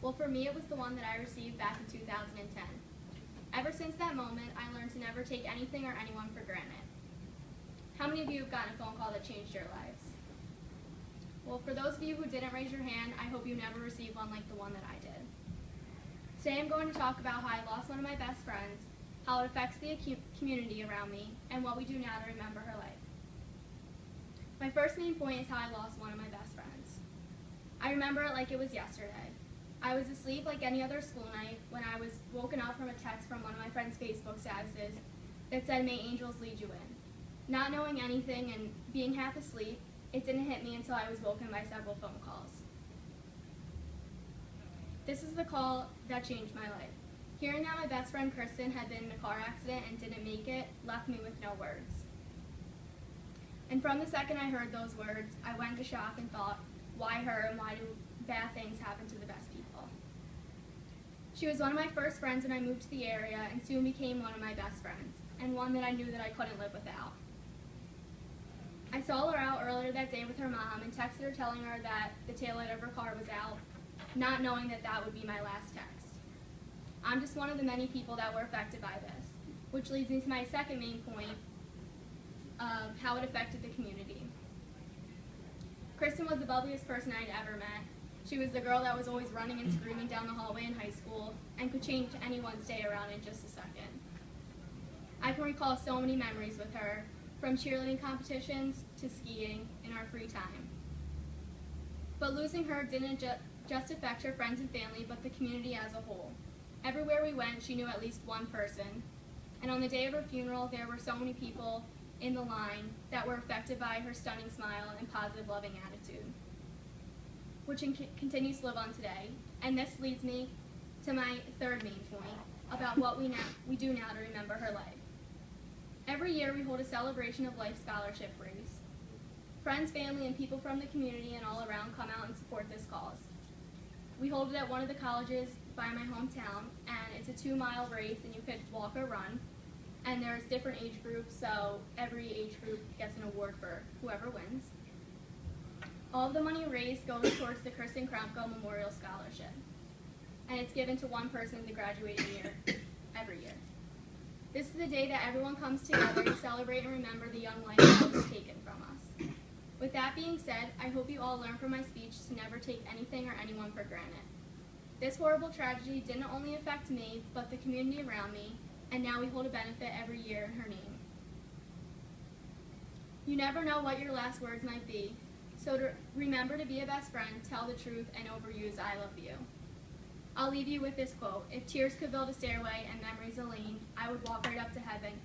Well, for me, it was the one that I received back in 2010. Ever since that moment, I learned to never take anything or anyone for granted. How many of you have gotten a phone call that changed your lives? Well, for those of you who didn't raise your hand, I hope you never receive one like the one that I did. Today I'm going to talk about how I lost one of my best friends, how it affects the community around me, and what we do now to remember her life. My first main point is how I lost one of my best friends. I remember it like it was yesterday. I was asleep like any other school night when I was woken up from a text from one of my friend's Facebook statuses that said, "May angels lead you in." Not knowing anything and being half asleep, it didn't hit me until I was woken by several phone calls. This is the call that changed my life. Hearing that my best friend Kristen had been in a car accident and didn't make it left me with no words. And from the second I heard those words, I went into shock and thought, why her and why do bad things happen to the best people? She was one of my first friends when I moved to the area and soon became one of my best friends, and one that I knew that I couldn't live without. I saw her out earlier that day with her mom and texted her telling her that the taillight of her car was out, not knowing that that would be my last text. I'm just one of the many people that were affected by this, which leads me to my second main point of how it affected the community. Kristen was the bubbliest person I'd ever met. She was the girl that was always running and screaming down the hallway in high school and could change anyone's day around in just a second. I can recall so many memories with her, from cheerleading competitions to skiing in our free time. But losing her didn't just affect her friends and family, but the community as a whole. Everywhere we went, she knew at least one person. And on the day of her funeral, there were so many people in the line that were affected by her stunning smile and positive, loving attitude, which continues to live on today. And this leads me to my third main point about what we do now to remember her life. Every year we hold a celebration of life scholarship race. Friends, family, and people from the community and all around come out and support this cause. We hold it at one of the colleges by my hometown, and it's a 2-mile race, and you could walk or run. And there's different age groups, so every age group gets an award for whoever wins. All of the money raised goes towards the Kristen Krempko Memorial Scholarship, and it's given to one person the graduating year every year. This is the day that everyone comes together to celebrate and remember the young life that was taken from us. With that being said, I hope you all learn from my speech to never take anything or anyone for granted. This horrible tragedy didn't only affect me, but the community around me, and now we hold a benefit every year in her name. You never know what your last words might be, so to remember to be a best friend, tell the truth, and overuse "I love you." I'll leave you with this quote: "If tears could build a stairway and memories a lane, I would walk right up to heaven